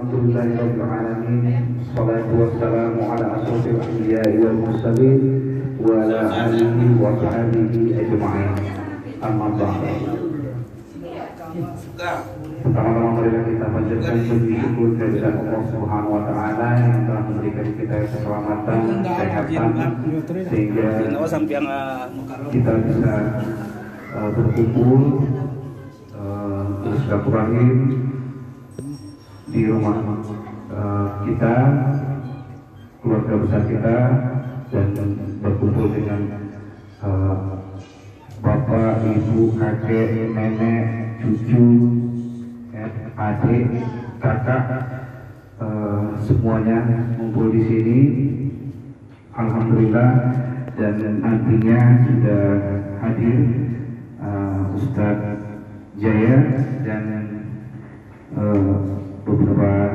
Alhamdulillahirabbil alamin. Wassalatu wassalamu ala asyrofil anbiya'i wal mursalin wa ala alihi wa sahbihi ajma'in. Amma ba'd. Pertama-tama marilah kita panjatkan puji syukur kehadirat Allah Subhanahu wa taala yang telah memberikan kita keselamatan, kesehatan sehingga kita bisa berkumpul bersilaturahim di rumah kita, keluarga besar kita, dan berkumpul dengan bapak, ibu, kakek, nenek, cucu, adik, kakak, semuanya ngumpul di sini. Alhamdulillah, dan nantinya sudah hadir Ustadz Jaya dan beberapa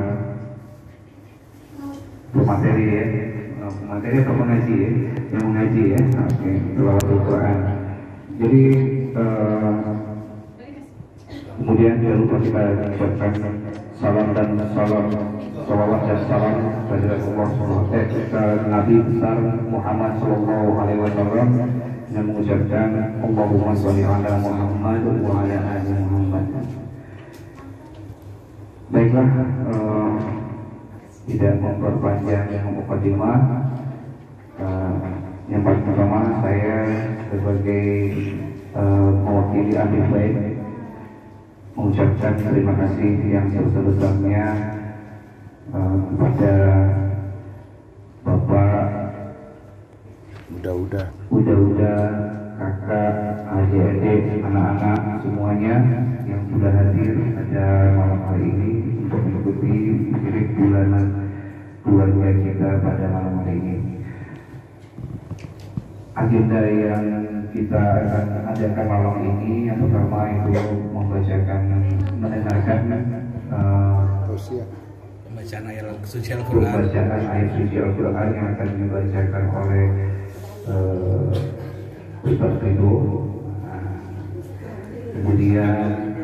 pemateri ya, pemateri atau pengaji ya, yang mengaji ya, oke, tilawah Quran. Jadi kemudian jangan lupa kita ucapkan salam dan salam, salawat dan salam kepada Nabi besar Muhammad Sallallahu Alaihi Wasallam yang mengucapkan Allahumma sholli ala Muhammad wa ala ali Muhammad. Baiklah, tidak memperpanjang mukadimah. Yang paling pertama saya sebagai mewakili ahli baik mengucapkan terima kasih yang sebesar-besarnya kepada Bapak, udah kakak, adik-adik, anak-anak semuanya yang sudah hadir pada malam hari ini untuk mengikuti spirit bulanan keluarga kita pada malam hari ini. Agenda yang kita akan adakan malam ini yang pertama itu mendengarkan pembacaan ayat suci Al-Quran yang akan dibacakan oleh Ustaz Ridho. Kemudian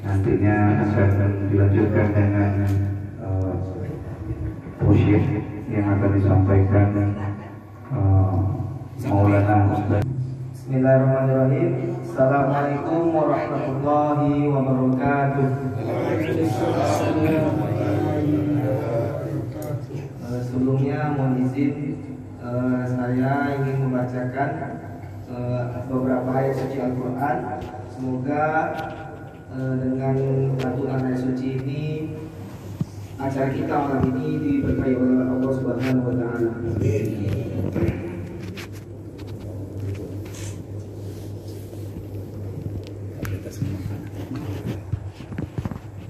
nantinya akan dilanjutkan dengan pujian yang akan disampaikan Maulana Ustaz. Bismillahirrahmanirrahim. Assalamualaikum warahmatullahi wabarakatuh. Sebelumnya mohon izin, saya ingin membacakan beberapa ayat suci Al-Quran. Semoga dengan lantunan ayat suci ini acara kita malam ini diberkahi oleh Allah Subhanahu wa taala.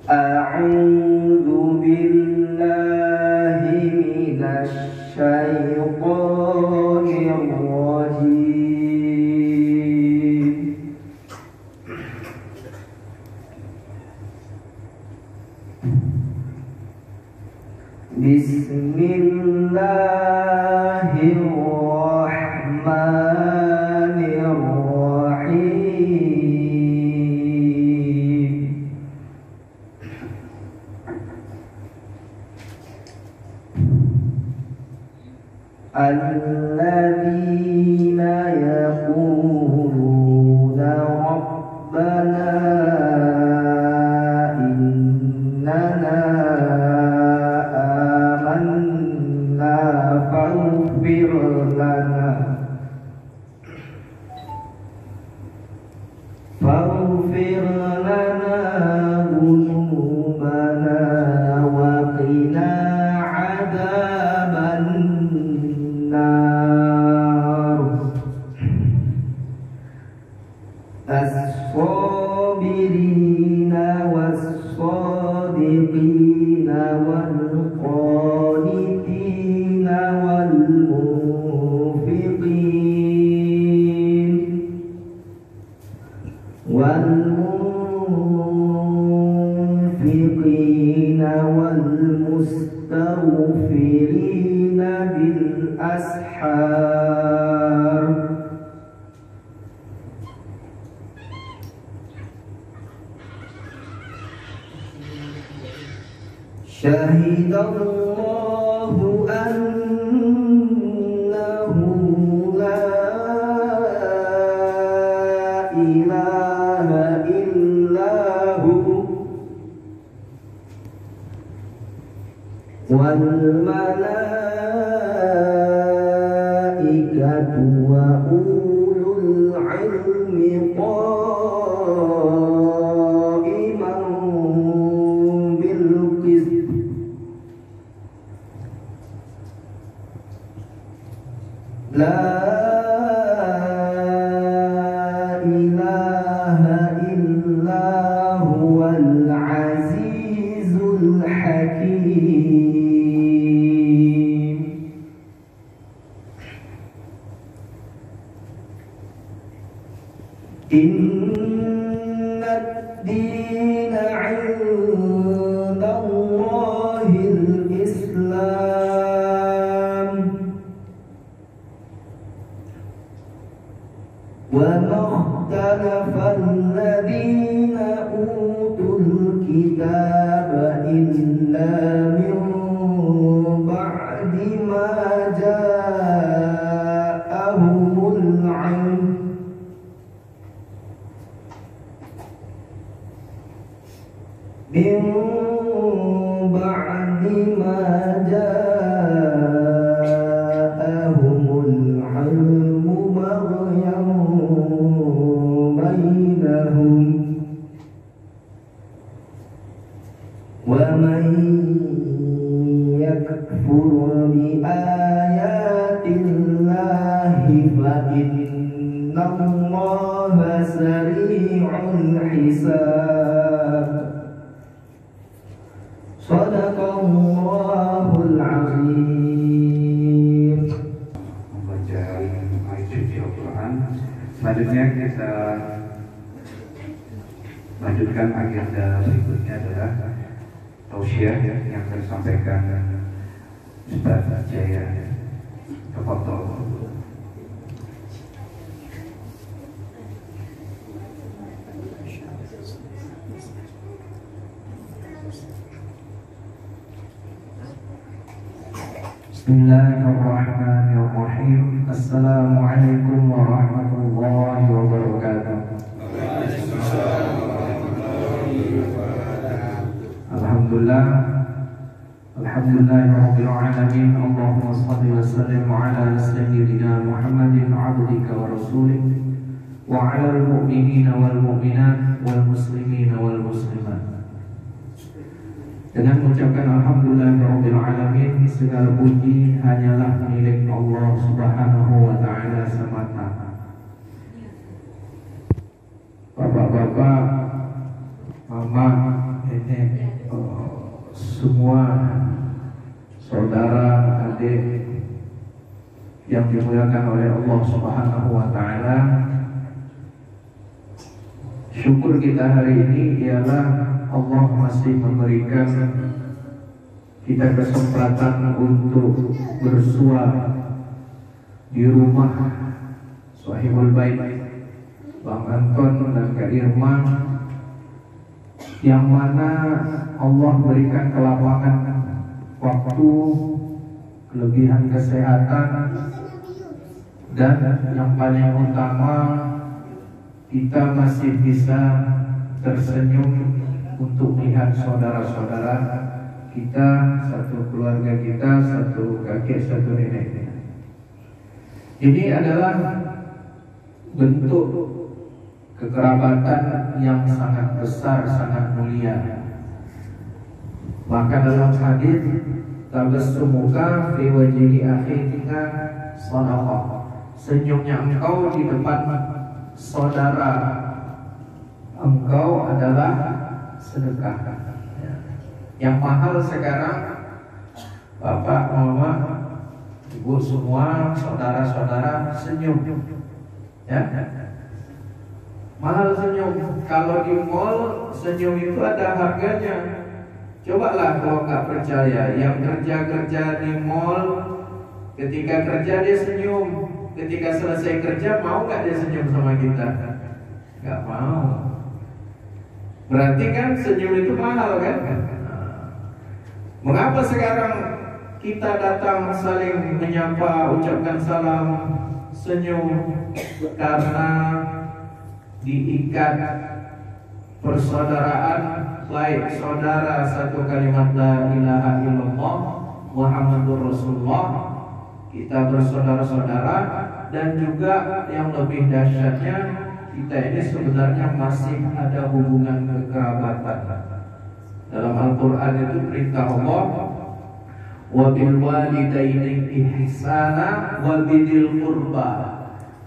A'udzu billahi minasy syaithanir rajim. Bismillahirrahmanirrahim. Alladzina yaquluna rabbana innana amanna faghfir lana dhunubana wa qina adzaban as-sabirina was-sadiqina wal-qanitina wal-munfiqin wal-mustaghfirina bil-ashar. Syahidallahu annahu la ilaha illahu wal malaikatu wa ulul ilmi qa'iman bil qist. La ilaha illa huwal azizul hakim. Inna ad-dina 'inda Allahil Islam wa makhtalafa alladhina utul kitaba illa min ba'di ma ja'ahumul 'ilm min ba'di ma ja'ahumul 'ilmu baghyan bainahum wa man yakfur bi ayatillahi fa innallaha sari'ul hisab. Shadaqallahul azim. Membaca ayat suci Al-Quran. Selanjutnya kita lanjutkan agenda berikutnya adalah tausiah yang akan disampaikan Ustaz Jaya. Tafadhol. Bismillahirrahmanirrahim. Assalamualaikum warahmatullahi wabarakatuh. Alhamdulillah, alhamdulillahirabbil alamin. Allahumma shalli wa sallim ala sayyidina Muhammadin abdika wa rasulih wa ala al-mu'minina wal mu'minat wal muslimina wal muslimat. Dengan mengucapkan alhamdulillahirabbil alamin, segala puji hanyalah milik Allah Subhanahu wa taala semata. Bapak-bapak, mama, nenek, semua saudara, adik yang dimuliakan oleh Allah Subhanahu wa taala. Syukur kita hari ini ialah Allah masih memberikan kita kesempatan untuk bersua di rumah Sahibul Bait Bang Anton dan Kak Irma, yang mana Allah berikan kelapangan waktu, kelebihan kesehatan, dan yang paling utama kita masih bisa tersenyum untuk melihat saudara-saudara kita, satu keluarga kita, satu kakek, satu nenek. Ini adalah bentuk kekerabatan yang sangat besar, sangat mulia. Maka dalam hadis, tabassumuka fi wajhi akhika shadaqah. Senyumnya engkau di depan saudara engkau adalah sedekah. Yang mahal sekarang, bapak, mama, ibu semua, saudara-saudara, senyum. Ya, mahal senyum. Kalau di mall senyum itu ada harganya. Cobalah kalau nggak percaya, yang kerja di mall, ketika kerja dia senyum, ketika selesai kerja mau nggak dia senyum sama kita? Nggak mau. Berarti kan senyum itu mahal kan? Mengapa sekarang kita datang saling menyapa, ucapkan salam, senyum? Karena diikat persaudaraan, baik saudara satu kalimat la ilaha illallah Muhammadur Rasulullah, kita bersaudara-saudara, dan juga yang lebih dahsyatnya kita ini sebenarnya masih ada hubungan kekerabatan. Dalam Al-Quran itu perintah Allah, wa bil walidaini ihsana wa bidil qurba,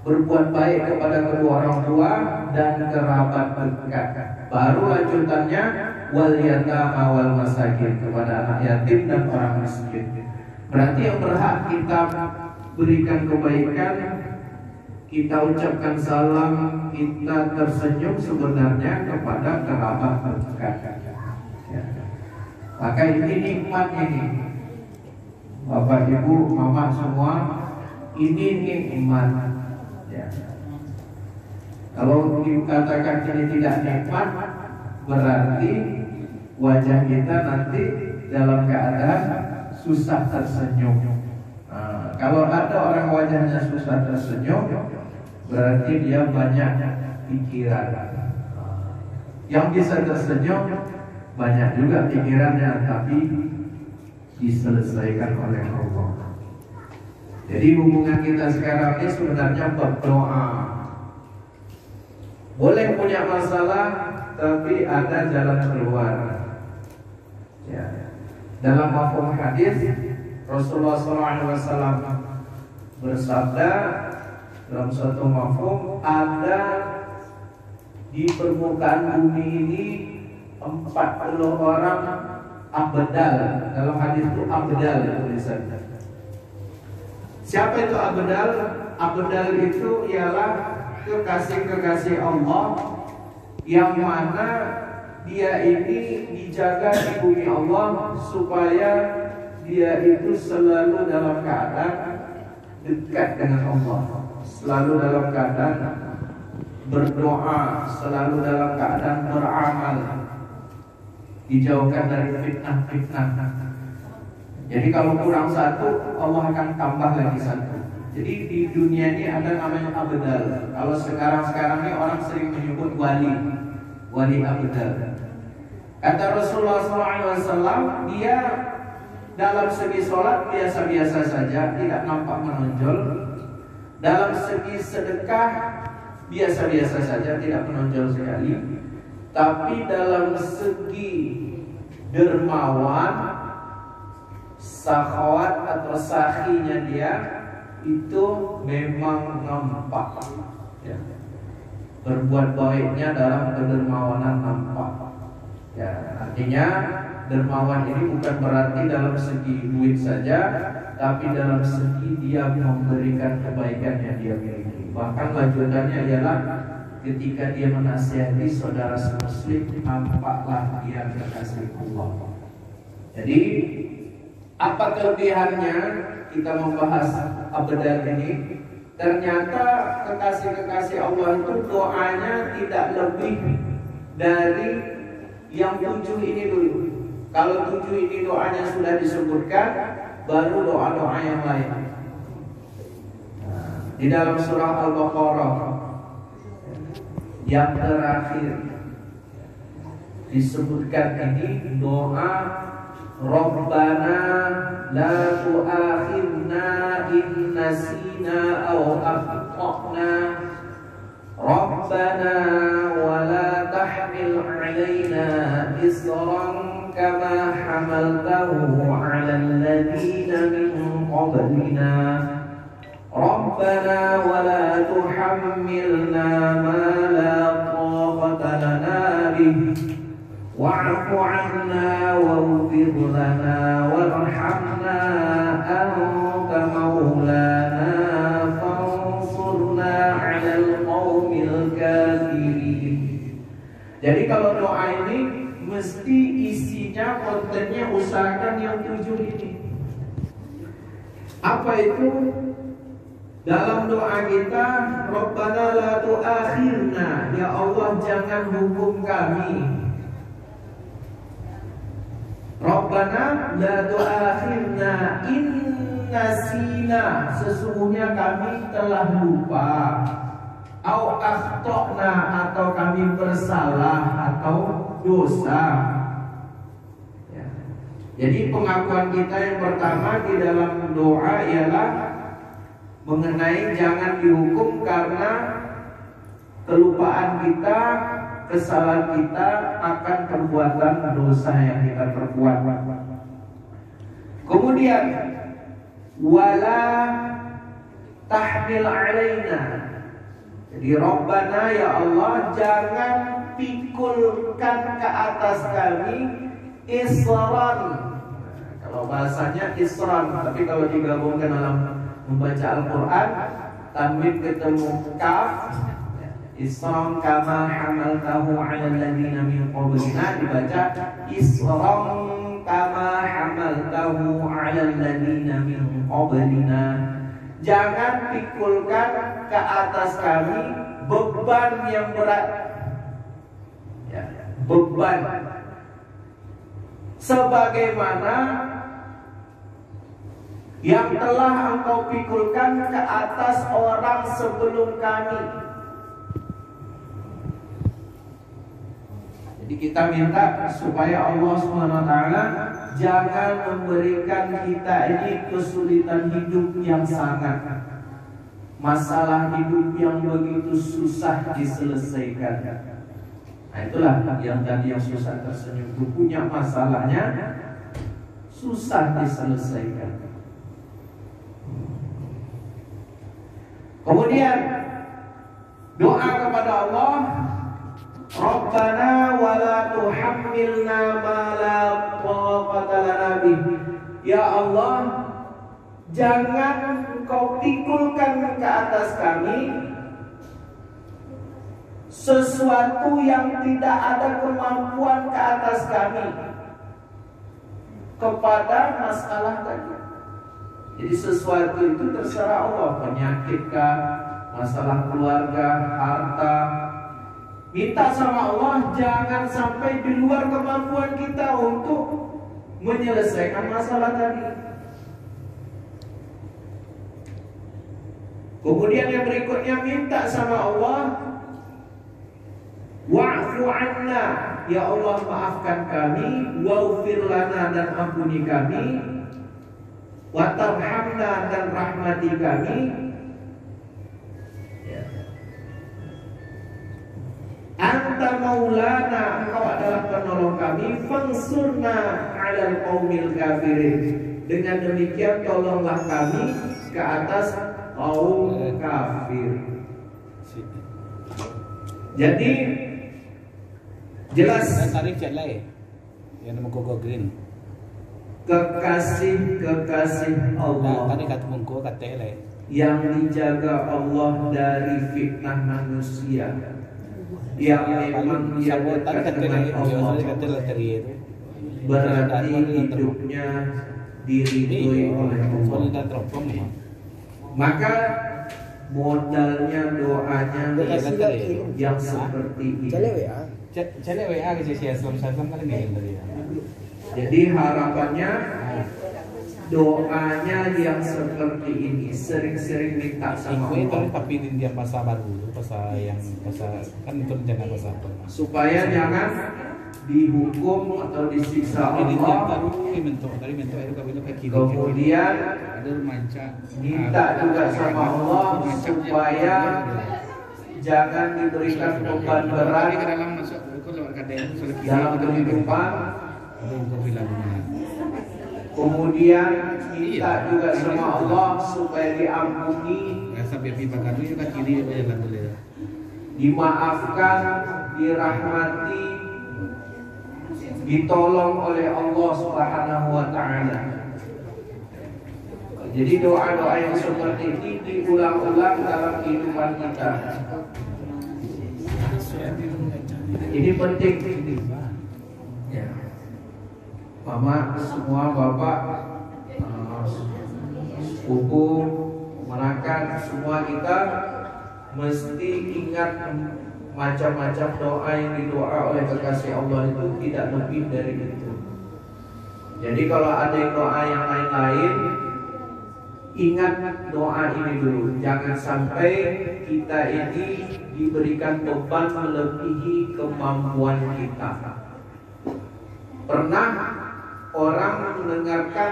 berbuat baik kepada kedua orang tua dan kerabat dekat. Baru lanjutannya wal yatama wal masakin, kepada anak yatim dan orang miskin. Berarti yang berhak kita berikan kebaikan, kita ucapkan salam, kita tersenyum sebenarnya kepada kerabat dekat. Ya. Maka ini nikmat ini, Bapak Ibu, Mama semua, ini nikmat. Ya. Kalau dikatakan ini tidak nikmat, berarti wajah kita nanti dalam keadaan susah tersenyum. Nah, kalau ada orang wajahnya susah tersenyum, berarti dia banyak pikiran. Yang bisa tersenyum banyak juga pikirannya, tapi diselesaikan oleh Allah. Jadi hubungan kita sekarang ini sebenarnya berdoa. Boleh punya masalah, tapi ada jalan keluar. Ya. Dalam mafhum hadis, Rasulullah SAW bersabda dalam suatu mafhum, ada di permukaan bumi ini 40 orang abdal. Dalam hadis itu abdal tulisannya. Siapa itu abdal? Abdal itu ialah kekasih-kekasih Allah yang mana dia ini dijaga di bumi Allah supaya dia itu selalu dalam keadaan dekat dengan Allah, selalu dalam keadaan berdoa, selalu dalam keadaan beramal, dijauhkan dari fitnah-fitnah. Jadi kalau kurang satu, Allah akan tambah lagi satu. Jadi di dunia ini ada namanya abdal. Kalau sekarang ini orang sering menyebut wali abdal. Kata Rasulullah SAW, dia dalam segi sholat biasa-biasa saja, tidak nampak menonjol. Dalam segi sedekah biasa-biasa saja, tidak menonjol sekali. Tapi dalam segi dermawan, sakhawat atau sakhinya dia itu memang nampak. Ya. Berbuat baiknya dalam kedermawanan nampak. Ya, artinya dermawan ini bukan berarti dalam segi duit saja, tapi dalam segi dia memberikan kebaikan yang dia miliki. Bahkan lanjutannya ialah ketika dia menasihati saudara muslim, nampaklah dia kekasih Allah. Jadi apa kelebihannya kita membahas abdal ini? Ternyata kekasih-kekasih Allah itu doanya tidak lebih dari yang 7 ini dulu. Kalau 7 ini doanya sudah disebutkan, baru doa-doa yang lain. Di dalam surah Al-Baqarah yang terakhir disebutkan ini doa Rabbana la tu'akhirna in nasina aw akhtana Rabbana wa la tahmil 'alaina isran kama hamaltahu 'alal ladzina min qablina Rabbana wa la tuhammilna ma la taqata lana bih wa'fu 'anna waghfir lana warhamna anta maulana fansurna 'alal qaumil kafirin. Jadi kalau doa ini mesti isinya, kontennya, usahakan yang 7 ini. Apa itu? Dalam doa kita, Rabbana la tu'akhirna, ya Allah jangan hukum kami Rabbana la tu'akhirna in nasina, sesungguhnya kami telah lupa, au akhtana, atau kami bersalah atau dosa. Ya. Jadi pengakuan kita yang pertama di dalam doa ialah mengenai jangan dihukum karena kelupaan kita, kesalahan kita akan perbuatan dosa yang kita perbuat. Kemudian wala tahmil alaina. Jadi Rabbana, ya Allah, jangan pikulkan ke atas kami isran. Kalau bahasanya isran, tapi kalau digabungkan dalam membaca Al-Quran, tanwin ketemu kaf, isran kama hamaltahu 'ala alladziina min qablina, dibaca isran kama hamaltahu 'ala alladziina min qablina. Jangan pikulkan ke atas kami beban yang berat. Ya, beban sebagaimana yang telah engkau pikulkan ke atas orang sebelum kami. Jadi kita minta supaya Allah SWT jangan memberikan kita ini kesulitan hidup yang sangat, masalah hidup yang begitu susah diselesaikan. Nah itulah yang tadi yang susah tersenyum itu punya masalahnya susah diselesaikan. Kemudian doa kepada Allah, Rabbana wala tuhammilna ma la taqata lana bih. Ya Allah, jangan Engkau pikulkan ke atas kami sesuatu yang tidak ada kemampuan ke atas kami kepada masalah tadi. Jadi sesuatu itu terserah Allah, penyakitkah, masalah keluarga, harta. Minta sama Allah jangan sampai di luar kemampuan kita untuk menyelesaikan masalah tadi. Kemudian yang berikutnya minta sama Allah, wa'fu anna, ya Allah maafkan kami, waghfir lana, dan ampuni kami, watarhamna, dan rahmati kami. Anta maulana, engkau adalah penolong kami, fansurna 'alal qaumil kafirin. Dengan demikian tolonglah kami ke atas kaum kafir. Jadi jelas tarik jalan yang nama Gogo Green. Kekasih-kekasih Allah Tadi kata mungko kata le yang dijaga Allah dari fitnah manusia, yang memang dia dekat dengan Allah, berarti hidupnya diridhoi oleh Allah. Maka modalnya doanya yang seperti ini. Jadi harapannya doanya yang seperti ini, sering-sering minta sama Allah. Tapi di dia pasal baru, pasal yang pasal kan itu rencana pasal supaya jangan dihukum atau disiksa Allah. Kemudian minta juga sama Allah supaya jangan diberikan beban berat dalam kehidupan. Kemudian minta juga sama Allah supaya diampuni, dimaafkan, dirahmati, ditolong oleh Allah Subhanahu wa Ta'ala. Jadi doa-doa yang seperti ini diulang-ulang dalam kehidupan kita. Ini penting. Ya. Mama, semua bapak, sepupu, menakan, semua kita mesti ingat macam-macam doa yang didoa oleh kekasih Allah itu tidak lebih dari itu. Jadi kalau ada doa yang lain-lain, ingat doa ini dulu. Jangan sampai kita ini diberikan beban melebihi kemampuan kita. Pernah orang mendengarkan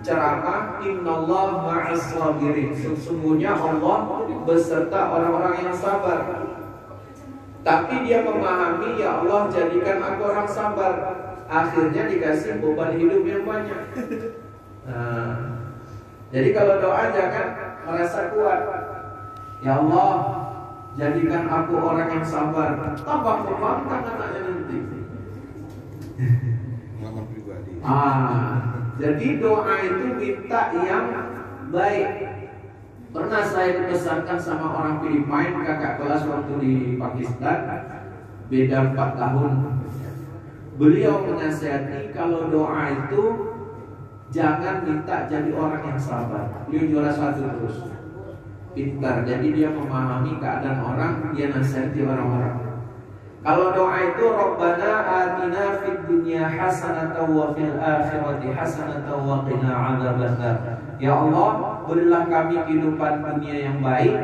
ceramah Innallaha ma'as sabirin, sesungguhnya Allah beserta orang-orang yang sabar. Tapi dia memahami, ya Allah jadikan aku orang sabar. Akhirnya dikasih beban hidup yang banyak. Nah, jadi kalau doa jangan merasa kuat. Ya Allah jadikan aku orang yang sabar. Tambah beban kan anaknya nanti. Jadi doa itu minta yang baik. Pernah saya dibesarkan sama orang Filipina, kakak kelas waktu di Pakistan, beda 4 tahun. Beliau menasihati kalau doa itu jangan minta jadi orang yang sabar. Beliau juara 1 terus, pintar. Jadi dia memahami keadaan orang, dia nasihati orang-orang. Kalau doa itu Rabbana atina fid dunya hasanatan wa fil akhirati hasanatan wa qina adzabannar. Ya Allah, berilah kami kehidupan dunia yang baik,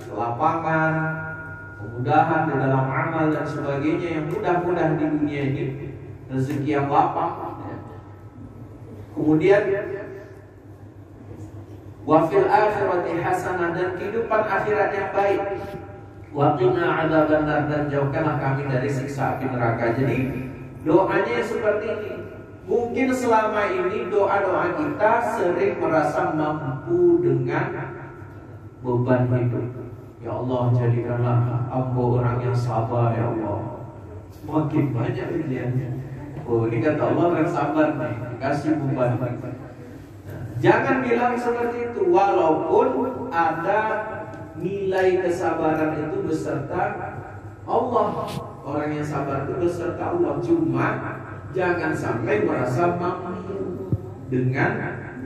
kelapangan, kemudahan di dalam amal dan sebagainya yang mudah-mudah di dunia ini, rezeki yang lapang. Kemudian wa fil akhirati hasanah, dan kehidupan akhirat yang baik. Wa qina adzabannar, dan jauhkanlah kami dari siksa api neraka. Jadi doanya seperti ini. Mungkin selama ini doa-doa kita sering merasa mampu dengan beban hidup. Ya Allah jadikanlah aku orang yang sabar ya Allah. Makin banyak pilihannya. Oh ini kata Allah orang sabar nih, kasih beban. Jangan bilang seperti itu, walaupun ada nilai kesabaran itu beserta Allah. Orang yang sabar itu beserta Allah. Cuma jangan sampai merasa mampu dengan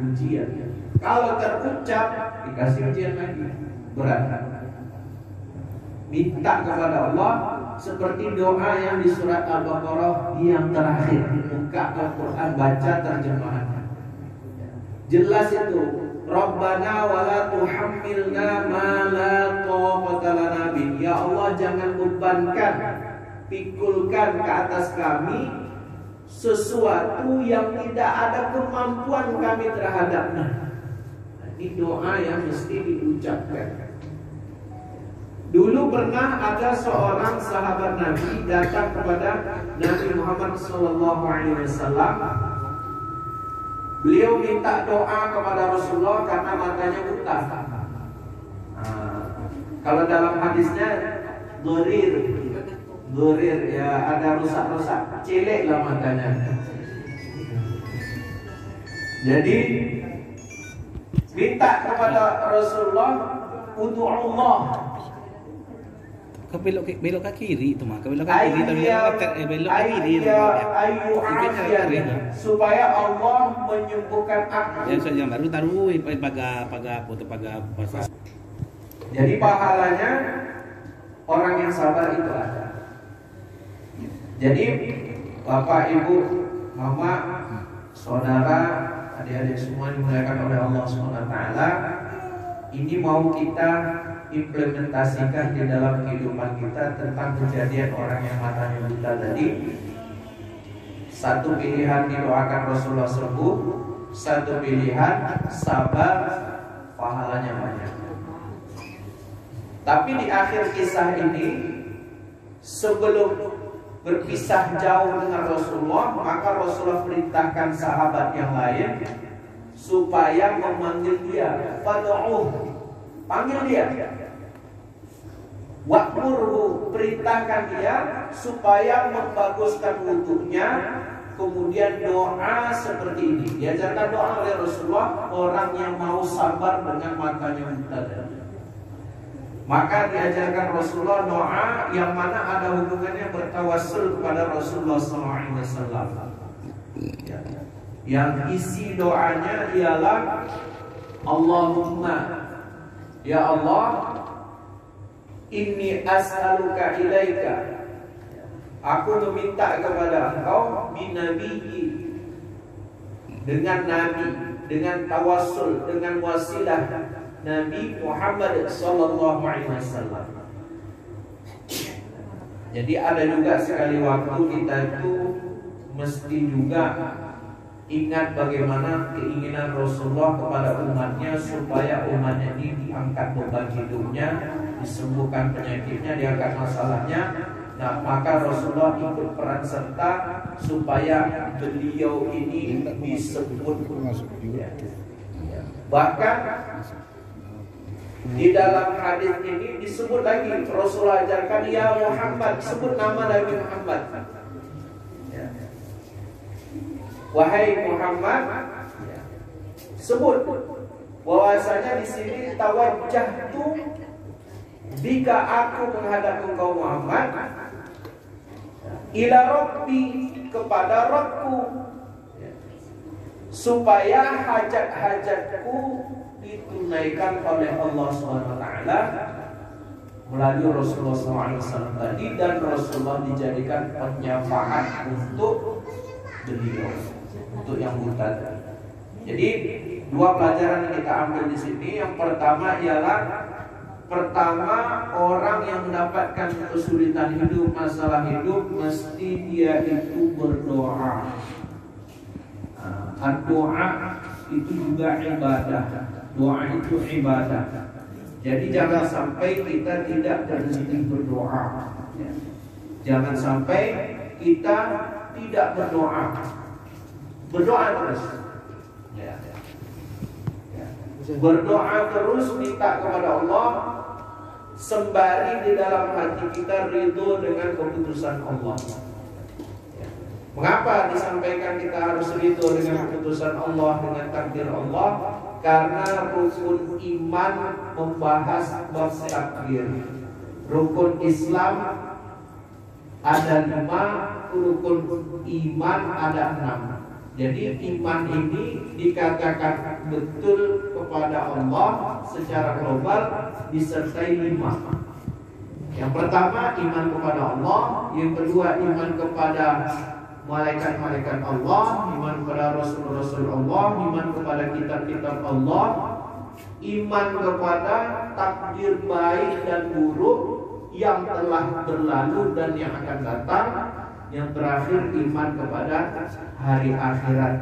ujian. Kalau terucap dikasih ujian lagi, berat. Minta kepada Allah seperti doa yang di surat Al-Baqarah yang terakhir. Buka Al-Quran, baca terjemahannya. Jelas itu, Rabbana wala tuhammilna ma la taqata lana bih. Ya Allah jangan bebankan, pikulkan ke atas kami sesuatu yang tidak ada kemampuan kami terhadapnya. Ini doa yang mesti diucapkan. Dulu pernah ada seorang sahabat Nabi datang kepada Nabi Muhammad SAW. Beliau minta doa kepada Rasulullah karena matanya buta. Kalau dalam hadisnya Dorir ya, ada rusak-rusak, celek lah matanya. Jadi minta kepada Rasulullah untuk Allah. Belok ke kiri itu mah, belok ke kiri belok ke kiri. Supaya Allah menyembuhkan aku. Yang baru taruh paga pasar. Jadi pahalanya orang yang sabar itu ada. Jadi Bapak, Ibu, Mama, Saudara, adik-adik semua dimuliakan oleh Allah SWT, ini mau kita implementasikan di dalam kehidupan kita tentang kejadian orang yang matanya buta tadi. Satu pilihan didoakan Rasulullah sembuh, satu pilihan sabar, pahalanya banyak. Tapi di akhir kisah ini, sebelum berpisah jauh dengan Rasulullah, maka Rasulullah perintahkan sahabat yang lain supaya memanggil dia, fad'uh, panggil dia. Wa'murhu, perintahkan dia supaya membaguskan wudunya, kemudian doa seperti ini. Diajarkan doa oleh Rasulullah orang yang mau sabar dengan matanya buta. Maka diajarkan Rasulullah doa yang mana ada hubungannya bertawassul kepada Rasulullah SAW. Yang isi doanya ialah Allahumma, ya Allah, inni as'aluka ilaika, aku meminta kepada engkau binabiyyi, dengan Nabi, dengan tawassul, dengan wasilah Nabi Muhammad sallallahu alaihi wasallam. Jadi ada juga sekali waktu kita itu mesti juga ingat bagaimana keinginan Rasulullah kepada umatnya supaya umatnya ini diangkat beban hidupnya, disembuhkan penyakitnya, diangkat masalahnya. Nah, maka Rasulullah ikut peran serta supaya beliau ini disebut. Bahkan di dalam hadis ini disebut lagi, Rasulullah ajarkan, ya Muhammad, sebut nama Nabi Muhammad. Wahai Muhammad, sebut bahwasanya di sini tawajjahtu bika, aku menghadap engkau Muhammad, ila Rabbi, kepada Rabbku, supaya hajat-hajatku ditunaikan oleh Allah SWT melalui Rasulullah SAW tadi, dan Rasulullah dijadikan penyafaat untuk beliau, untuk yang buta. Jadi dua pelajaran yang kita ambil di sini. Yang pertama ialah orang yang mendapatkan kesulitan hidup, masalah hidup, mesti dia itu berdoa. Doa itu juga ibadah. Doa itu ibadah. Jadi jangan sampai kita tidak berhenti berdoa. Jangan sampai kita tidak berdoa. Berdoa terus. Berdoa terus, minta kepada Allah, sembari di dalam hati kita ridho dengan keputusan Allah. Mengapa disampaikan kita harus ridho dengan keputusan Allah, dengan takdir Allah? Karena rukun iman membahas bab takdir. Rukun Islam ada 5, rukun iman ada 6. Jadi iman ini dikatakan betul kepada Allah secara global disertai 5. Yang pertama iman kepada Allah, yang kedua iman kepada malaikat-malaikat Allah, iman kepada rasul-rasul Allah, iman kepada kitab-kitab Allah, iman kepada takdir baik dan buruk yang telah berlalu dan yang akan datang. Yang terakhir iman kepada hari akhirat,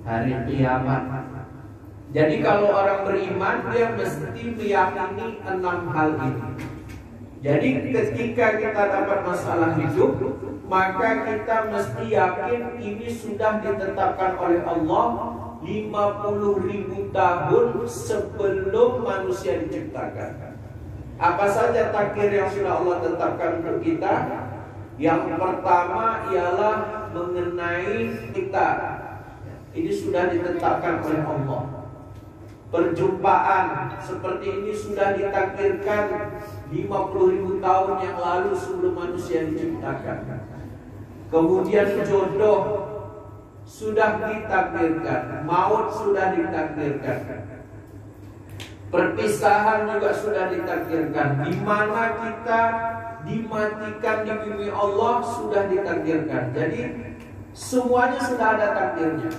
hari kiamat. Jadi kalau orang beriman dia mesti meyakini 6 hal ini. Jadi ketika kita dapat masalah hidup, maka kita mesti yakin ini sudah ditetapkan oleh Allah 50.000 tahun sebelum manusia diciptakan. Apa saja takdir yang sudah Allah tetapkan untuk kita? Yang pertama ialah mengenai kita. Ini sudah ditetapkan oleh Allah. Perjumpaan seperti ini sudah ditakdirkan 50.000 tahun yang lalu sebelum manusia diciptakan. Kemudian jodoh sudah ditakdirkan, maut sudah ditakdirkan, perpisahan juga sudah ditakdirkan. Di mana kita dimatikan di bumi Allah sudah ditakdirkan. Jadi semuanya sudah ada takdirnya.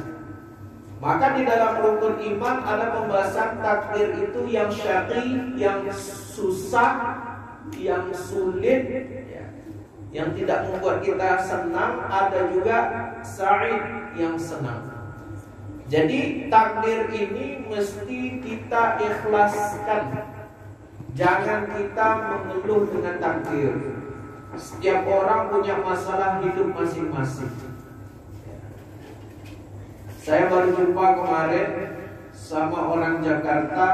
Maka di dalam rukun iman ada pembahasan takdir itu yang syaqi, yang susah, yang sulit, yang tidak membuat kita senang. Ada juga sa'id, yang senang. Jadi takdir ini mesti kita ikhlaskan. Jangan kita mengeluh dengan takdir. Setiap orang punya masalah hidup masing-masing. Saya baru jumpa kemarin sama orang Jakarta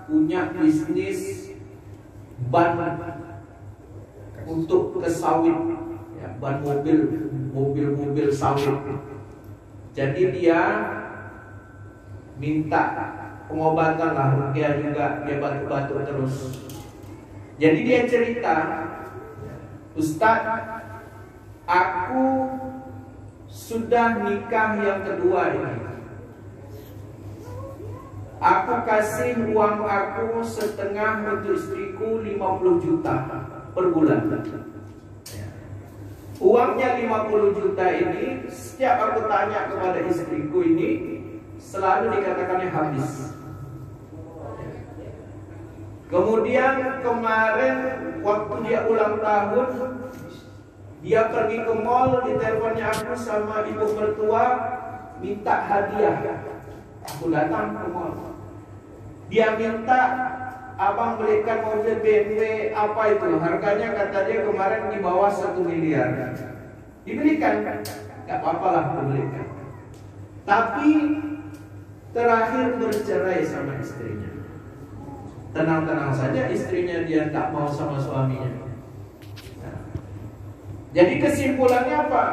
punya bisnis ban untuk ke sawit, ban mobil sawit. Jadi dia minta pengobatan lah, rukyah juga, dia batuk-batuk terus. Jadi dia cerita, Ustaz, aku sudah nikah yang kedua ini. Aku kasih uang aku setengah untuk istriku 50 juta per bulan. Uangnya 50 juta ini, setiap aku tanya kepada istriku ini, selalu dikatakannya habis. Kemudian kemarin waktu dia ulang tahun, dia pergi ke mall, diteleponnya aku sama ibu mertua minta hadiah. Aku datang ke mall. Dia minta abang belikan mobil BMW apa itu, harganya kata dia kemarin di bawah 1 miliar. Dibelikan, gak apa-apa lah dibelikan. Tapi terakhir bercerai sama istrinya. Tenang-tenang saja istrinya dia tak mau sama suaminya. Jadi kesimpulannya apa?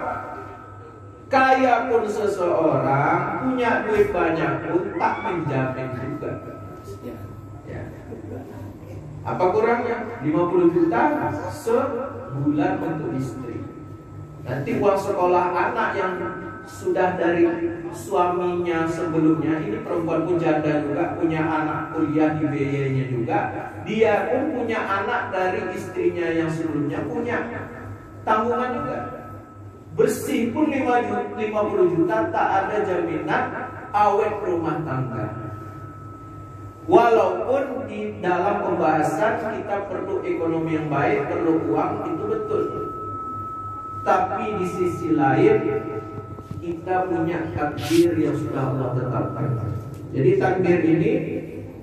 Kaya pun seseorang, punya duit banyak pun tak menjamin juga. Ya. Apa kurangnya? 50 juta sebulan untuk istri. Nanti uang sekolah anak yang sudah dari suaminya sebelumnya, ini perempuan pun janda juga, punya anak kuliah di biayanya juga. Dia pun punya anak dari istrinya yang sebelumnya, punya tanggungan juga. Bersih pun 50 juta, tak ada jaminan awet rumah tangga. Walaupun di dalam pembahasan kita perlu ekonomi yang baik, perlu uang, itu betul. Tapi di sisi lain kita punya takdir yang sudah Allah tetapkan. Jadi takdir ini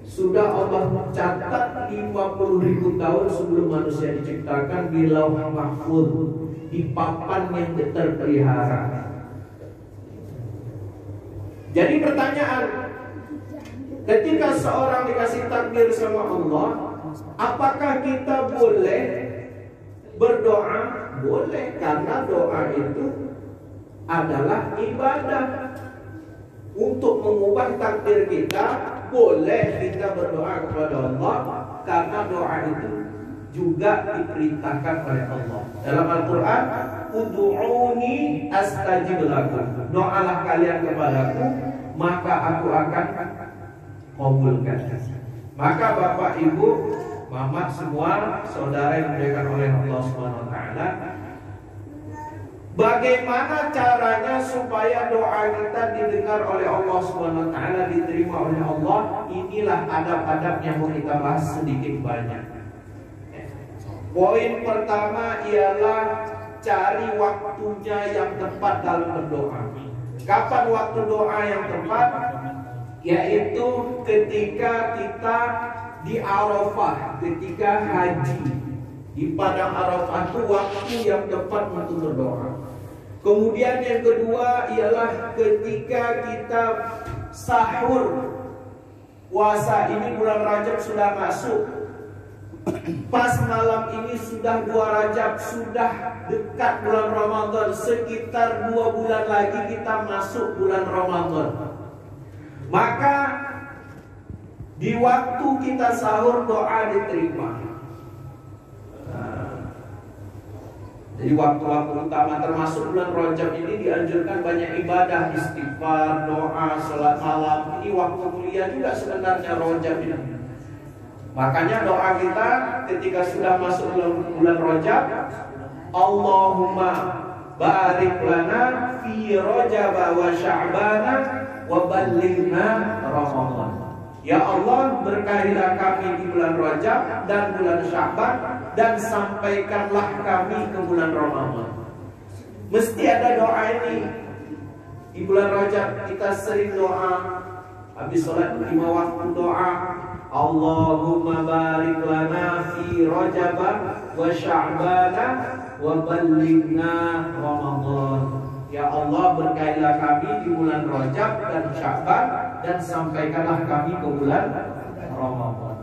sudah Allah catat 50.000 tahun sebelum manusia diciptakan di Lauh Mahfuz, di papan yang terpelihara. Jadi pertanyaan, ketika seorang dikasih takdir sama Allah, apakah kita boleh berdoa? Boleh, karena doa itu adalah ibadah. Untuk mengubah takdir kita, boleh kita berdoa kepada Allah, karena doa itu juga diperintahkan oleh Allah. Dalam Al-Quran, ud'uni astajib lakum. Doalah kalian kepadaku, maka aku akan kabulkan. Maka Bapak, Ibu, Mama, semua saudara yang dimuliakan oleh Allah Subhanahu wa taala, bagaimana caranya supaya doa kita didengar oleh Allah Subhanahu wa taala, diterima oleh Allah? Inilah adab-adab yang mau kita bahas sedikit banyak. Poin pertama ialah cari waktunya yang tepat dalam berdoa. Kapan waktu doa yang tepat? Yaitu ketika kita di Arafah, ketika haji. Di padang Arafah itu waktu yang tepat untuk berdoa. Kemudian yang kedua ialah ketika kita sahur. Puasa ini bulan Rajab sudah masuk. Pas malam ini sudah 2 Rajab, sudah dekat bulan Ramadan. Sekitar 2 bulan lagi kita masuk bulan Ramadan. Maka di waktu kita sahur doa diterima. Jadi waktu-waktu utama termasuk bulan Rajab ini dianjurkan banyak ibadah, istighfar, doa, sholat malam. Ini waktu mulia juga sebenarnya Rajab ini. Makanya doa kita ketika sudah masuk bulan Rajab, Allahumma barik lana fi Rajab wa Sya'bana wa ballighna Ramadan. Ya Allah, berkahilah kami di bulan Rajab dan bulan Sya'ban, dan sampaikanlah kami ke bulan Ramadan. Mesti ada doa ini. Di bulan Rajab kita sering doa. Habis sholat 5 waktu doa. Allahumma barik lana fi Rajab wa Sya'ban wa ballighna Ramadan. Ya Allah, berkahilah kami di bulan Rajab dan Sya'ban, dan sampaikanlah kami ke bulan Ramadan.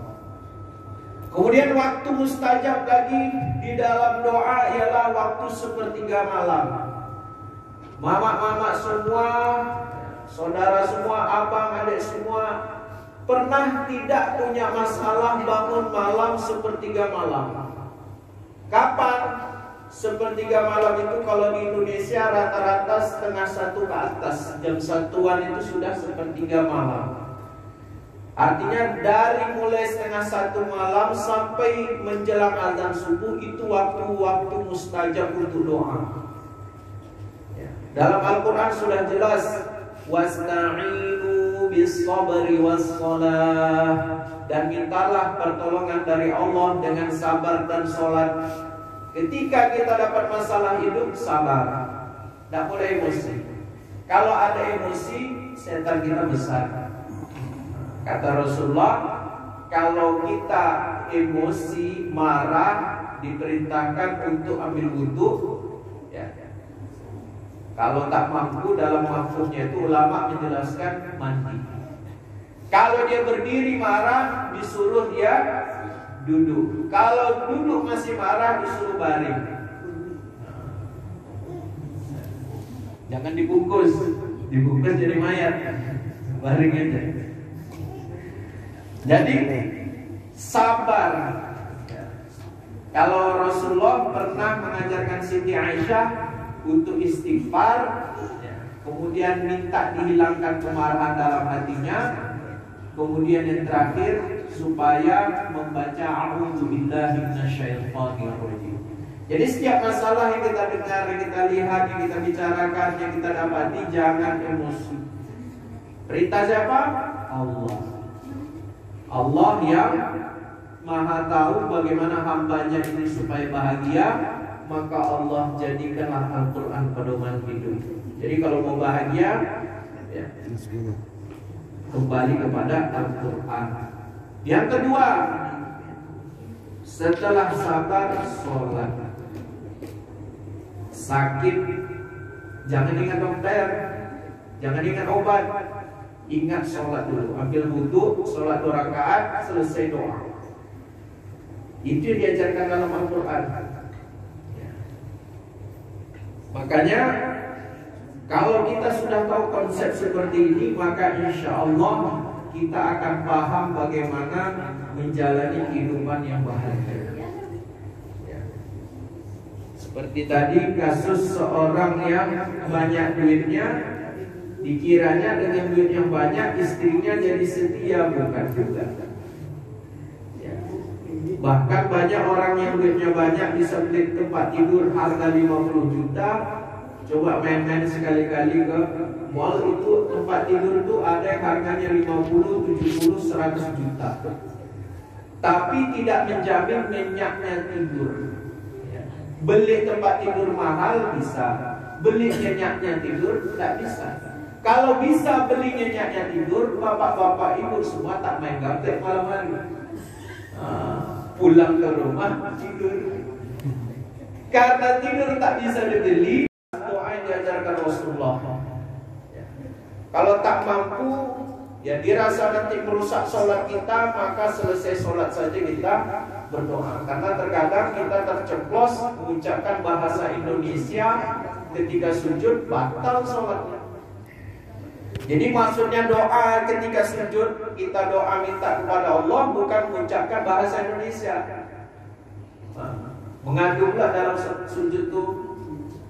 Kemudian waktu mustajab lagi di dalam doa ialah waktu sepertiga malam. Mama-mama semua, saudara semua, abang, adik semua, pernah tidak punya masalah bangun malam sepertiga malam? Kapan? Sepertiga malam itu kalau di Indonesia rata-rata 1:30 ke atas. Jam 1-an itu sudah sepertiga malam. Artinya dari mulai 1:30 malam sampai menjelang azan subuh itu waktu-waktu mustajab untuk doa. Dalam Al-Quran sudah jelas, wasta'inu bis-sabri was-shalah, dan mintalah pertolongan dari Allah dengan sabar dan sholat. Ketika kita dapat masalah hidup, sabar, tidak boleh emosi. Kalau ada emosi, setan kita besar. Kata Rasulullah, kalau kita emosi, marah, diperintahkan untuk ambil wudu, ya. Kalau tak mampu, dalam maksudnya itu ulama menjelaskan mandi. Kalau dia berdiri marah, disuruh dia duduk. Kalau duduk masih marah, disuruh baring. Jangan dibungkus jadi mayat, baring aja. Jadi sabar. Kalau Rasulullah pernah mengajarkan Siti Aisyah untuk istighfar, kemudian minta dihilangkan kemarahan dalam hatinya, kemudian yang terakhir supaya membaca a'udzubillahi minasyaitonirrajim. Jadi setiap masalah yang kita dengar, yang kita lihat, yang kita bicarakan, yang kita dapati, jangan emosi. Perintah siapa? Allah. Allah yang Maha tahu bagaimana hambanya ini supaya bahagia, maka Allah jadikanlah Al-Quran pedoman hidup. Jadi kalau mau bahagia, ya, kembali kepada Al-Quran. Yang kedua, setelah sabar, sholat. Sakit, jangan ingat dokter, jangan ingat obat, ingat sholat dulu. Ambil wudhu, sholat 2 rakaat, selesai doa. Itu yang diajarkan dalam Al-Quran. Makanya kalau kita sudah tahu konsep seperti ini, maka insya Allah kita akan paham bagaimana menjalani kehidupan yang bahagia. Seperti tadi kasus seorang yang banyak duitnya, dikiranya dengan duit yang banyak istrinya jadi setia, bukan juga. Bahkan banyak orang yang duitnya banyak bisa beli tempat tidur harga 50 juta. Coba main-main sekali-kali ke mall, itu tempat tidur itu ada yang harganya 50, 70, 100 juta. Tapi tidak menjamin nyenyaknya tidur. Beli tempat tidur mahal bisa, beli nyenyaknya tidur tidak bisa. Kalau bisa beli nyenyaknya tidur, bapak-bapak ibu semua tak main gaptek malam hari. Pulang ke rumah tidur. Karena tidur tak bisa dibeli, doa yang diajarkan Rasulullah. Kalau tak mampu, ya dirasa nanti merusak sholat kita, maka selesai sholat saja kita berdoa. Karena terkadang kita terceplos mengucapkan bahasa Indonesia ketika sujud, batal sholatnya. Jadi maksudnya doa ketika sujud, kita doa minta kepada Allah, bukan mengucapkan bahasa Indonesia. Mengadu pula dalam sujud itu,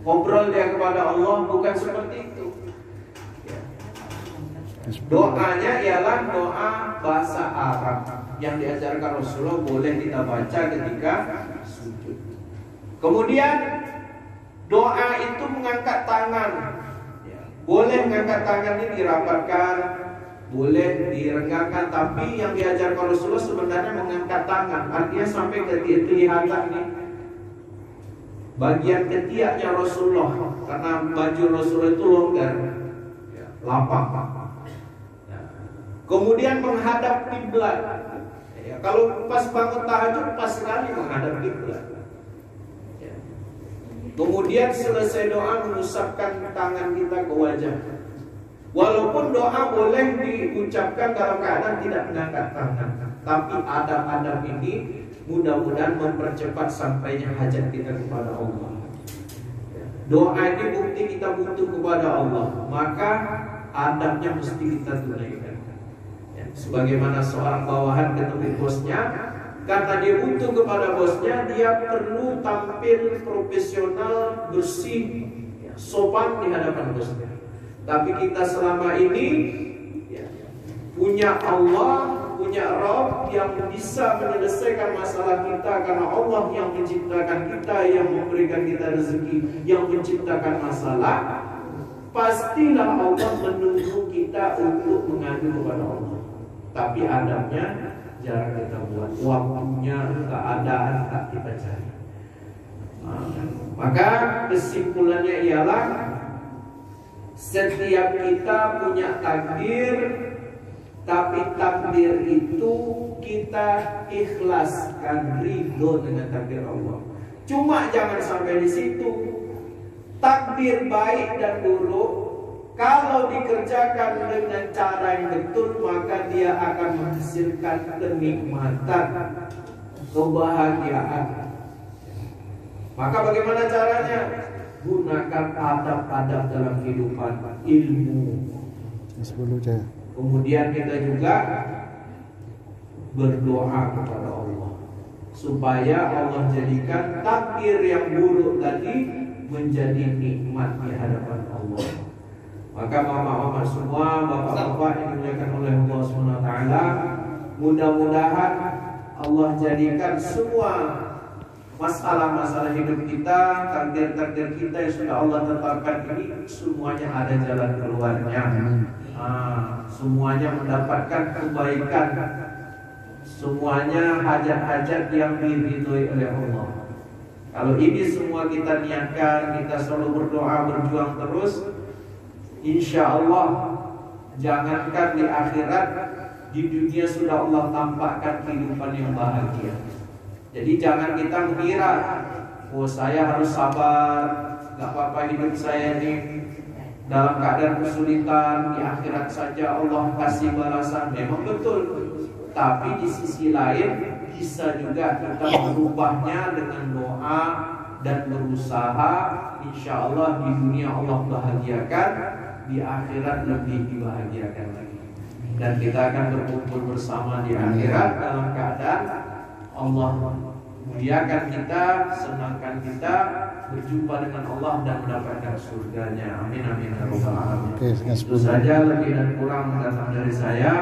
ngobrol dia kepada Allah, bukan seperti itu. Doanya ialah doa bahasa Arab yang diajarkan Rasulullah, boleh kita baca ketika sujud. Kemudian doa itu mengangkat tangan. Boleh mengangkat tangan ini dirapatkan, boleh direnggangkan, tapi yang diajarkan Rasulullah sebenarnya mengangkat tangan, artinya sampai ke kelihatan nih bagian ketiaknya Rasulullah, karena baju Rasulullah itu longgar, lapang. Kemudian menghadap kiblat. Kalau pas bangun tahajud pas sekali menghadap kiblat. Kemudian selesai doa mengusapkan tangan kita ke wajah. Walaupun doa boleh diucapkan dalam keadaan tidak mengangkat tangan, tapi adab-adab ini mudah-mudahan mempercepat sampainya hajat kita kepada Allah. Doa ini bukti kita butuh kepada Allah, maka adabnya mesti kita tunaikan. Sebagaimana seorang bawahan ketemu bosnya, karena dia butuh kepada bosnya, dia perlu tampil profesional, bersih, sopan di hadapan bosnya. Tapi kita selama ini punya Allah, punya Rabb yang bisa menyelesaikan masalah kita, karena Allah yang menciptakan kita, yang memberikan kita rezeki, yang menciptakan masalah. pastilah Allah menunggu kita untuk mengadu kepada Allah. Tapi adabnya jarang kita buat, waktunya, keadaan tak kita cari. Maka kesimpulannya ialah setiap kita punya takdir, tapi takdir itu kita ikhlaskan, ridho dengan takdir Allah. Cuma jangan sampai di situ. Takdir baik dan buruk, kalau dikerjakan dengan cara yang betul, maka dia akan menghasilkan kenikmatan, kebahagiaan. Maka bagaimana caranya? Gunakan adab-adab dalam kehidupan, ilmu. Kemudian kita juga berdoa kepada Allah supaya Allah jadikan takdir yang buruk tadi menjadi nikmat di hadapan Allah. Maka mama-mama semua, bapak-bapak yang dimuliakan oleh Allah SWT, mudah-mudahan Allah jadikan semua masalah-masalah hidup kita, takdir-takdir kita yang sudah Allah tetapkan ini, semuanya ada jalan keluarnya. Semuanya mendapatkan kebaikan, semuanya hajat-hajat yang diridhoi oleh Allah. Kalau ini semua kita niatkan, kita selalu berdoa, berjuang terus, insya Allah jangankan di akhirat, di dunia sudah Allah tampakkan kehidupan yang bahagia. Jadi jangan kita mengira, oh saya harus sabar, gak apa-apa hidup saya ini dalam keadaan kesulitan, di akhirat saja Allah kasih balasan. Memang betul, tapi di sisi lain bisa juga kita merubahnya dengan doa dan berusaha. Insya Allah di dunia Allah bahagiakan, di akhirat lebih dibahagiakan lagi. Dan kita akan berkumpul bersama di akhirat dalam keadaan Allah muliakan kita, senangkan kita, berjumpa dengan Allah dan mendapatkan surganya. Amin amin ya rabbal alamin. Itu saja, lebih dan kurang datang dari saya.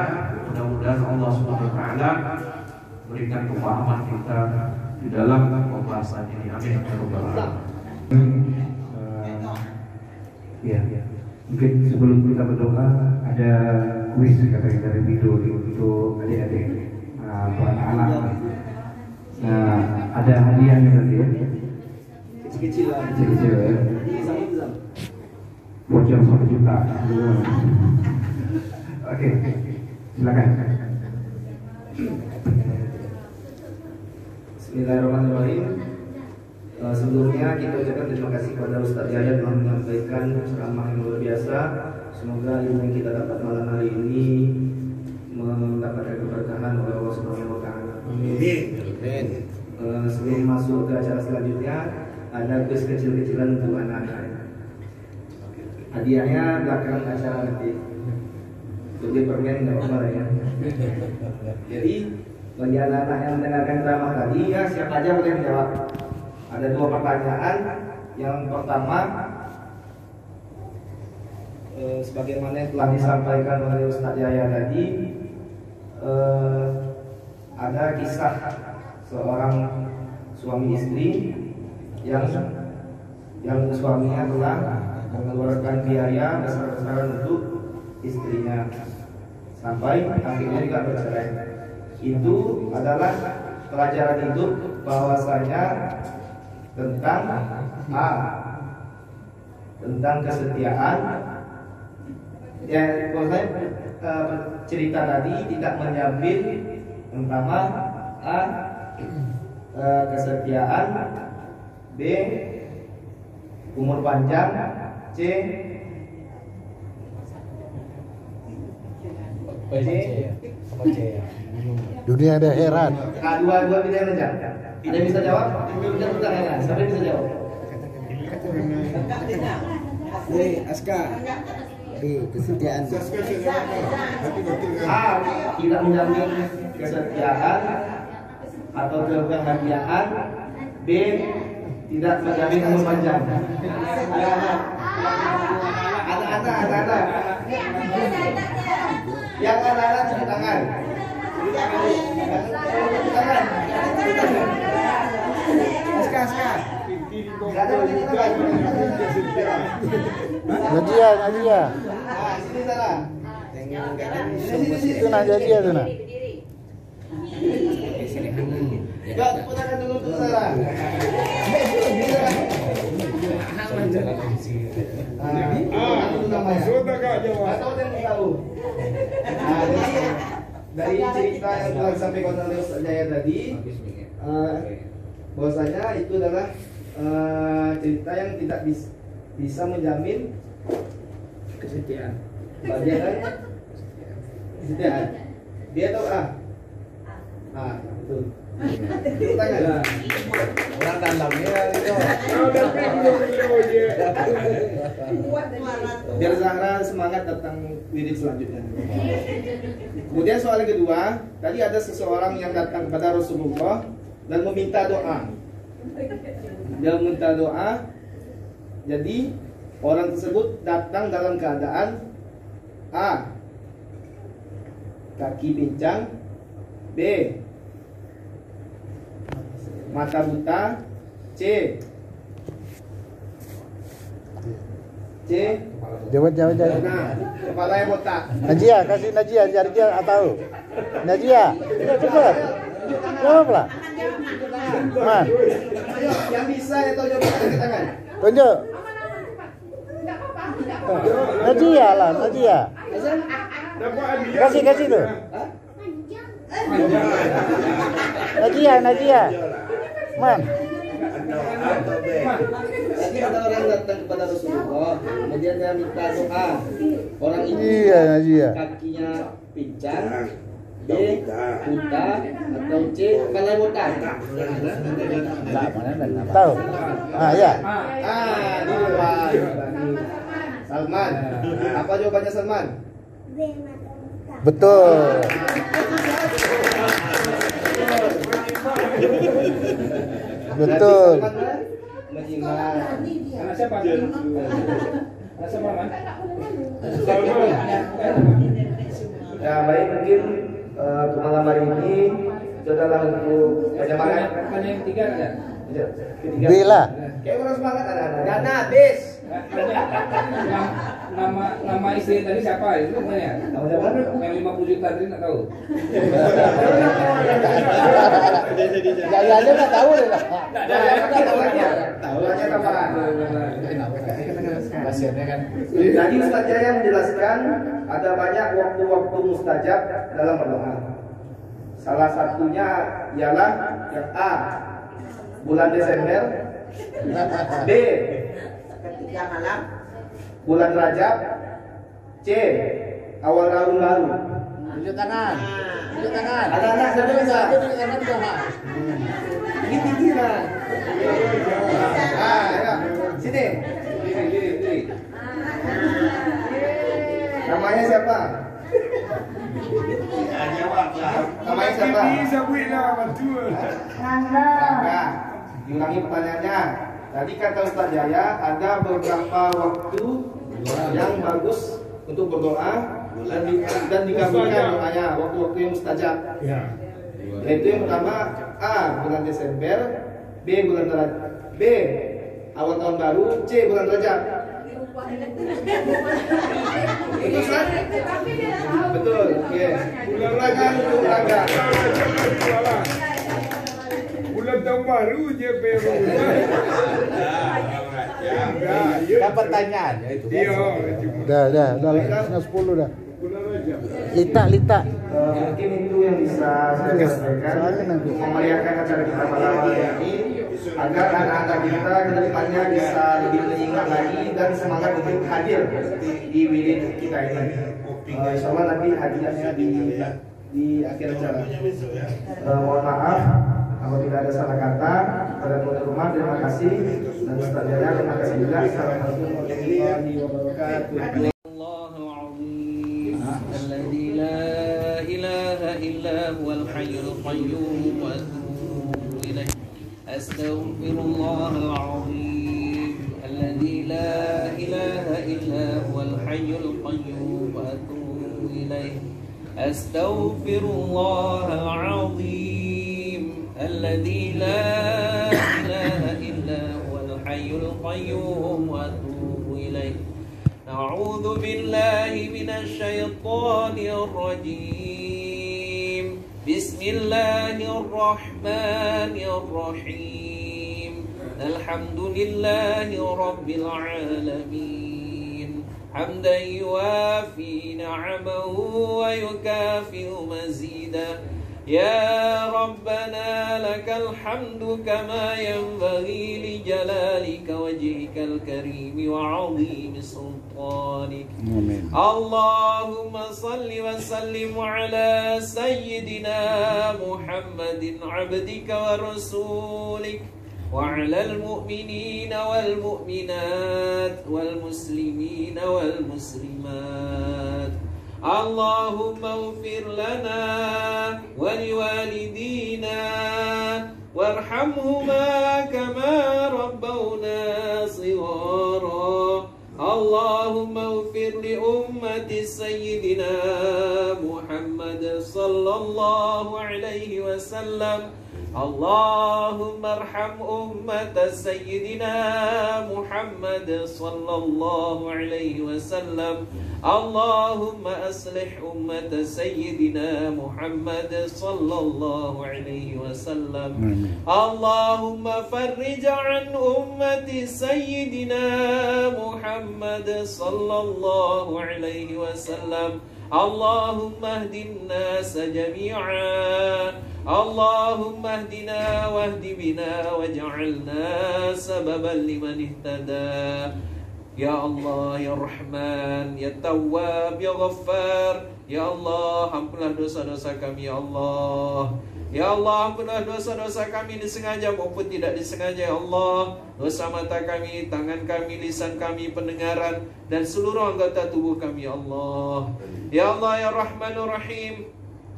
Mudah-mudahan Allah Subhanahu wa taala berikan kepahaman kita di dalam pembahasan ini. Amin ya rabbal alamin. Ya, mungkin sebelum kita berdoa ada kuis katanya dari video untuk adik-adik, untuk anak-anak. Nah, ada hadiahnya nanti ya. Kecil-kecil lah. Kecil-kecil ya. Bisa. Voucher 1 juta. Oke, silakan. Bismillahirrahmanirrahim. Sebelumnya kita ucapkan terima kasih kepada Ustaz Yahya telah menyampaikan ceramah yang luar biasa. Semoga ilmu yang kita dapat malam hari ini mendapatkan keberkahan oleh Allah Subhanahu wa taala. Amin. Sebelum masuk ke acara selanjutnya, ada kuis kecil-kecilan untuk anak-anak. Hadiahnya belakang acara nanti. Jadi permen nggak apa-apa ya. Jadi bagi anak-anak yang mendengarkan ceramah tadi, ya siapa aja boleh menjawab. Ada 2 pertanyaan. Yang pertama, sebagaimana yang telah disampaikan oleh Ustaz Yahya tadi, ada kisah seorang suami istri yang suaminya telah mengeluarkan biaya besar-besaran untuk istrinya sampai akhirnya juga bercerai. Itu adalah pelajaran hidup bahwasanya tentang tentang kesetiaan. Ya, saya cerita tadi tidak menjamin pertama kesetiaan, B umur panjang, C dunia ada heran. Dua pilihan saja. Tidak bisa jawab, tidak heran. Siapa bisa jawab? Aska. Kesetiaan. A. Tidak menjamin kesetiaan atau kebahagiaan. B. Tidak menjamin umur panjang. Anak-anak. Yang anak-anak cuci tangan. Aska. Nggak ada pakai tangan. Nadia. Nah, sini Sarah. Itu Nadia tuh nah. Enggak, tepuk tangan dulu untuk Sarah. Sudah Kak jawab. Atau yang tahu. Nah, dari cerita yang telah disampaikan oleh Ustaz Jaya tadi, bahwasanya itu adalah cerita yang tidak bisa menjamin kesetiaan. Bagian dari kesetiaan. Dia tahu betul. Tanya. Orang dalamnya itu. Biar Zahra semangat datang wirid selanjutnya. Kemudian soal kedua, tadi ada seseorang yang datang kepada Rasulullah dan meminta doa. Dia meminta doa. Jadi orang tersebut datang dalam keadaan A, kaki pincang, B, mata buta, C, Jawab. nah, kepala yang botak. Najia, kasih Najia, biar dia tahu. Najia, cepat. Jawablah. Man, Yang bisa itu jawab angkat tangan. tunjuk. Najia lah, Najia. Kasih tuh. Najia. Man. Tadi ada orang datang kepada Rasulullah, kemudian dia minta doa. Orang ini Iya, Najia. kakinya pincang, B, buta, atau C, kepala botak. Tahu? Ya. Dua. Salman. Apa jawabannya Salman? Betul. Betul. Menyimak. Anak siapa? Anak siapa, Man? Ya baik, mungkin ke malam hari ini itu adalah untuk bagaimana Pertanyaan yang ketiga ada? ketiga. Bila. Kayak orang semangat ada. Dana habis. Nama istri tadi siapa? Itu namanya? Nama siapa? Yang 50 juta tadi nggak tahu. Jayanya nggak tahu deh. Tahu aja kapan. Pasiennya kan. Tadi Ustaz Jaya menjelaskan ada banyak waktu-waktu mustajab dalam berdoa. Salah satunya ialah yang A, bulan Desember, B, Ketika malam. bulan Rajab, C, awal tahun baru. Tunjuk tangan. Anak-anak saya bisa. Ini tinggi lah. Ya. Sini. Diri. Namanya siapa? Namanya siapa? Rangga. Diulangi pertanyaannya. Tadi kata Ustaz Jaya ada beberapa waktu yang bagus untuk berdoa dan dikabulkan doanya, waktu-waktu yang mustajab. Yaitu yang pertama A, bulan Desember, B, bulan Rajab, B, awal tahun baru, C, bulan Rajab. Itu Ustaz? Betul. Oke. Ulangan untuk Rangga. Bulan tahun baru je Kan pertanyaannya itu. Dah, 10 dah. Lita. Mungkin itu yang bisa saya sampaikan untuk memeriahkan acara kita malam hari ini agar anak-anak kita ke depannya bisa lebih mengingat lagi dan semangat untuk hadir di wirid kita ini. Insya Allah nanti hadiahnya di akhir acara. Mohon maaf apabila ada salah kata. Pada tuan rumah terima kasih dan Ustaz Jaya terima kasih juga. Assalamualaikum warahmatullahi wabarakatuh. الذي لا إله إلا هو الحي القيوم وأتوب إليه أستغفر الله العظيم الذي لا إله إلا هو الحي القيوم وأتوب إليه أستغفر الله العظيم الذي لا إله إلا هو الحي القيوم وأتوب إليه. أعوذ بالله من الشيطان الرجيم. بسم الله الرحمن الرحيم. الحمد لله رب العالمين حمدا يوافي نعمه ويكافئ مزيدا. يا ربنا لك الحمد كما ينبغي لجلالك وجهك الكريم وعظيم سلطانك. اللهم صل وسلم على سيدنا محمد عبدك ورسولك وعلى المؤمنين والمؤمنات والمسلمين والمسلمات. اللهم اغفر لنا ولوالدينا وارحمهما كما ربونا صغارا. اللهم اغفر لأمة سيدنا محمد صلى الله عليه وسلم. اللهم ارحم أمة سيدنا محمد صلى الله عليه وسلم. اللهم أصلح أمة سيدنا محمد صلى الله عليه وسلم. اللهم فرج عن أمة سيدنا محمد صلى الله عليه وسلم. اللهم اهد الناس جميعا. اللهم اهدنا واهد بنا واجعلنا سببا لمن اهتدى. Ya Allah, Ya Rahman, Ya Tawwab, Ya Ghaffar. Ya Allah, ampunlah dosa-dosa kami, Ya Allah. Ya Allah, ampunlah dosa-dosa kami disengaja maupun tidak disengaja, Ya Allah. Dosa mata kami, tangan kami, lisan kami, pendengaran, dan seluruh anggota tubuh kami, Ya Allah. Ya Allah, Ya Rahmanur Rahim,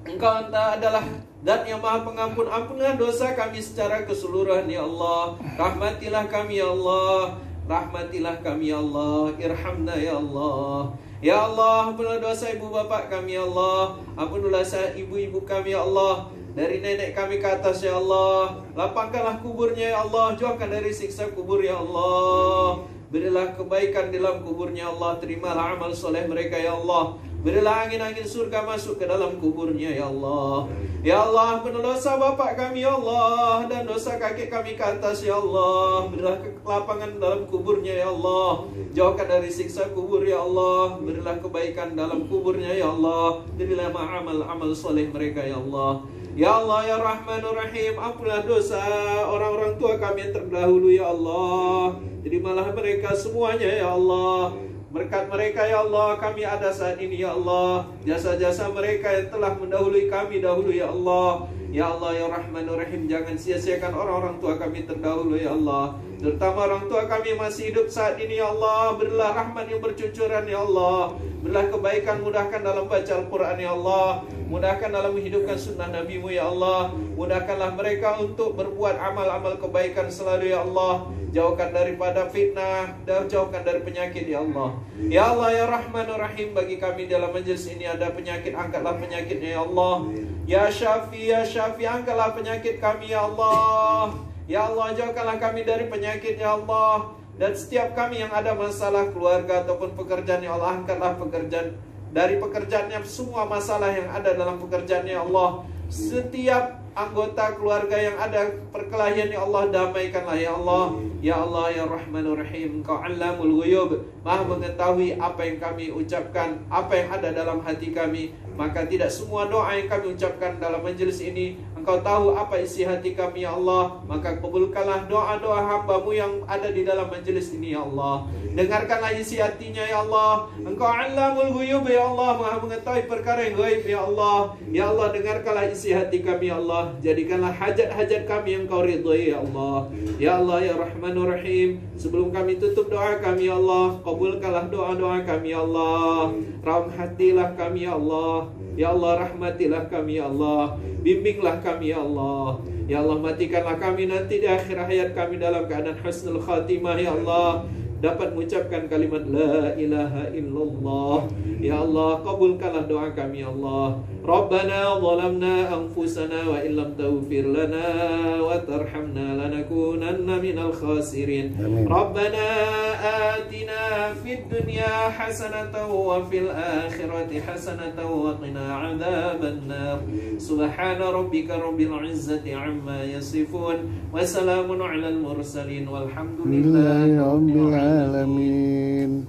Engkau adalah Dan yang maha pengampun. Ampunlah dosa kami secara keseluruhan, Ya Allah. Rahmatilah kami, Ya Allah. Rahmatilah kami, Ya Allah. Irhamna, Ya Allah. Ya Allah, ampunlah dosa ibu bapak kami, Ya Allah. Ampunlah dosa ibu-ibu kami, Ya Allah. Dari nenek kami ke atas, Ya Allah. Lapangkanlah kuburnya, Ya Allah. Jauhkan dari siksa kubur, Ya Allah. Berilah kebaikan di dalam kuburnya, Allah. Terimalah amal soleh mereka, Ya Allah. Berilah angin-angin surga masuk ke dalam kuburnya, Ya Allah. Ya Allah, ampunlah dosa bapak kami, Ya Allah. Dan dosa kakek kami ke atas, Ya Allah. Berilah kelapangan dalam kuburnya, Ya Allah. Jauhkan dari siksa kubur, Ya Allah. Berilah kebaikan dalam kuburnya, Ya Allah. Berilah amal-amal soleh mereka, Ya Allah. Ya Allah, Ya Rahmanur Rahim, ampunlah dosa orang-orang tua kami yang terdahulu, Ya Allah. Terimalah mereka semuanya, Ya Allah. Berkat mereka, Ya Allah, kami ada saat ini, Ya Allah. Jasa-jasa mereka yang telah mendahului kami dahulu, Ya Allah. Ya Allah, Ya Rahmanur Rahim, jangan sia-siakan orang-orang tua kami terdahulu, Ya Allah. Terutama orang tua kami masih hidup saat ini, Ya Allah. Berilah rahmat yang bercucuran, Ya Allah. Berilah kebaikan, mudahkan dalam baca Al-Quran, Ya Allah. Mudahkan dalam menghidupkan sunnah Nabi-Mu, Ya Allah. Mudahkanlah mereka untuk berbuat amal-amal kebaikan selalu, Ya Allah. Jauhkan daripada fitnah dan jauhkan dari penyakit, Ya Allah. Ya Allah, Ya Rahmanur Rahim, bagi kami dalam majlis ini ada penyakit, angkatlah penyakitnya, Ya Allah. Ya Syafi, Ya Syafi, angkatlah penyakit kami, Ya Allah. Ya Allah, jauhkanlah kami dari penyakit, Ya Allah. Dan setiap kami yang ada masalah keluarga ataupun pekerjaan, Ya Allah, angkatlah pekerjaan dari pekerjaannya, semua masalah yang ada dalam pekerjaannya, Ya Allah. Setiap anggota keluarga yang ada perkelahian, Ya Allah, damaikanlah, Ya Allah. Ya Allah, Ya Rahmanur Rahim, Engkau Allamul Ghuyub, Maha mengetahui apa yang kami ucapkan, apa yang ada dalam hati kami. Maka tidak semua doa yang kami ucapkan dalam majelis ini Engkau tahu apa isi hati kami, Ya Allah. Maka kabulkanlah doa-doa hamba-Mu yang ada di dalam majelis ini, Ya Allah. Dengarkanlah isi hatinya, Ya Allah. Engkau Allamul Ghuyub, Ya Allah, Maha mengetahui perkara yang gaib, Ya Allah. Ya Allah, dengarkanlah isi hati kami, Ya Allah. Jadikanlah hajat-hajat kami yang Kau ridhai, Ya Allah. Ya Allah, Ya Rahmanur Rahim, sebelum kami tutup doa kami, Ya Allah, kabulkanlah doa-doa kami, Ya Allah. Rahmatilah kami, Ya Allah. Ya Allah, rahmatilah kami, Ya Allah. Bimbinglah kami, Ya Allah. Ya Allah, matikanlah kami nanti di akhir hayat kami dalam keadaan husnul khatimah, Ya Allah. dapat mengucapkan kalimat la ilaha illallah. Ya Allah, kabulkanlah doa kami ya Allah. Rabbana zalamna anfusana wa illam taghfir lana wa tarhamna lanakunanna minal khasirin. Rabbana atina fid dunya hasanatan wa fil akhirati hasanatan wa qina adzaban nar. Subhana rabbika rabbil izzati amma yasifun wa salamun alal mursalin walhamdulillahi rabbil alamin.